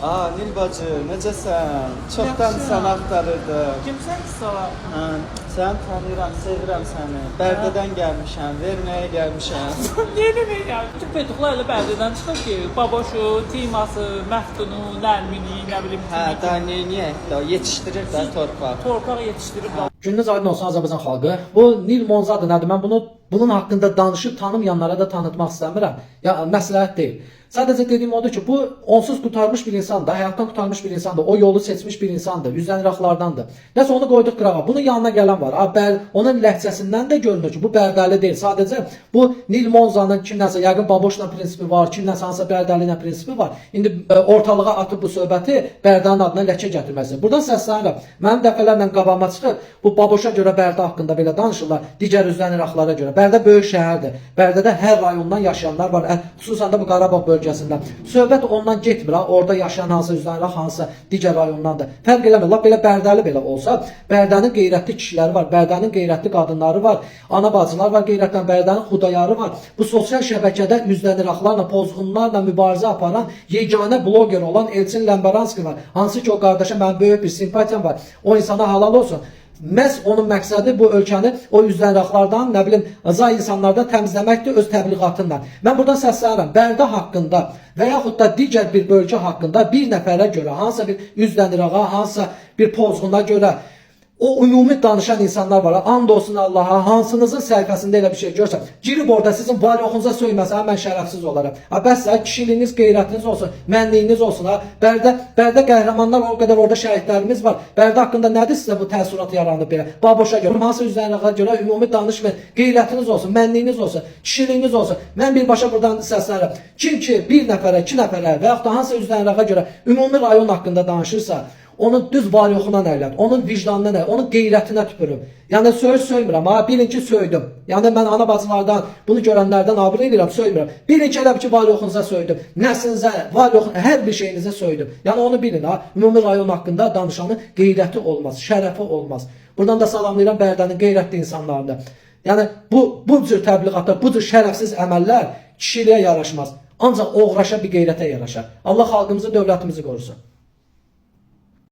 Nil bacı, necəsən? Çoxdan səni axtarırdım. Kimsən ki sala? Səni tanıyıram, sevirəm səni. Bərdədən gəlmişəm, verməyə gəlmişəm. Yeni mi ya? Bütün petuklarla Bərdədən çıxır ki, Baboşu, Timası, Məftunu, Nərmini, nə bilim. Da neyiniyək də, yetişdirir də torpaq. Torpaq yetişdirib. Gündüz aydın olsun Azərbaycan xalqı. Bu Nil Monzadır nədir? Mən bunun haqqında danışıb tanımayanlara da tanıtmaq istəmirəm. Ya məsləhət deyil. Sadəcə dediyim odur ki, bu onsuz qurtarmış bir insandır, həyatdan qurtarmış bir insandır, o yolu seçmiş bir insandır, üzdən iraqlardandır. Nəsə onu qoyduq qırağa. Bunun yanına gələn var. Onun ləhcəsindən də görünür ki, bu Bərdəli deyil. Sadəcə bu Nil Monzanın kimləsə, yəqin Baboşla prinsipi var, kimləsə hansısa Bərdəli ilə prinsipi var. İndi ortalığa atıb bu söhbəti Bərdənin adına ləkə gətirməsi. Buradan səslənirəm. Mənim dəfələrlə qabağıma çıxıb bu Baboşa görə Bərdə haqqında belə danışırlar, digər üzdən iraqlara görə. Bərdə böyük şəhərdir. Bərdədə hər rayondan yaşayanlar var, xüsusən də bu Qarabağ bölgəsində. Söhbət ondan getmir, orada yaşayan hansı üzdən iraq, hansı digər rayondandır. Fərq eləmir. Lap belə Bərdəli belə olsa, Bərdənin qeyrətli kişiləri var, Bərdənin qeyrətli qadınları var, ana bacılar var, qeyrətlə Bərdənin xudayarı var. Bu sosial şəbəkədə üzdən iraqlarla, pozğunlarla mübarizə aparan yeganə bloger olan Elçin Ləmbaranski var. Hansı ki o qardaşa mənim böyük bir simpatiyam var. O insana halal olsun. Məhz onun məqsədi bu ölkəni o üzrənraqlardan, nə bilim, zay insanlardan təmizləməkdir öz təbliğatından. Mən buradan səslənirəm. Bərdə haqqında və yaxud da digər bir bölgə haqqında bir nəfərə görə, hansısa bir üzrənrağa, hansısa bir pozğuna görə o ümumi danışan insanlar var. And olsun Allaha, hansınızın səhifəsində elə bir şey görsən, girib orada sizin var-yoxunuza söyməsə, mən şərəfsiz olaram. Bəs kişiliyiniz, qeyrətiniz olsun, mənliyiniz olsun. Bərdə qəhrəmanlar o qədər orada şəhidlərimiz var. Bərdə haqqında nədir sizə bu təəssürat yaranıb belə? Baboşa görə, hansı üzrənrağa görə ümumi danışmayın. Qeyrətiniz olsun, mənliyiniz olsun, kişiliyiniz olsun. Mən birbaşa buradan səslənirəm. Kim ki bir nəfərə, iki nəfərə və yaxud da hansı üzrənrağa görə ümumi rayon haqqında danışırsa, onun düz var-yoxuna nəylət, onun vicdanına nə, onun qeyrətinə tüpürüm. Yəni söymürəm, bilin ki söydüm. Yəni mən ana bacılardan, bunu görənlərdən abır edirəm, söymürəm. Bilin ki elə ki var-yoxunuza söydüm, nəsinizə, var-yoxuna, hər bir şeyinizə söydüm. Yəni onu bilin, ümumi rayon haqqında danışanın qeyrəti olmaz, şərəfi olmaz. Buradan da salamlayıram Bərdənin qeyrətli insanlarını. Yəni bu cür təbliğatlar, bu cür şərəfsiz əməllər kişiliyə yaraşmaz. Ancaq oğraşa bir qeyrətə yaraşar. Allah xalqımızı, dövlətimizi qorusun.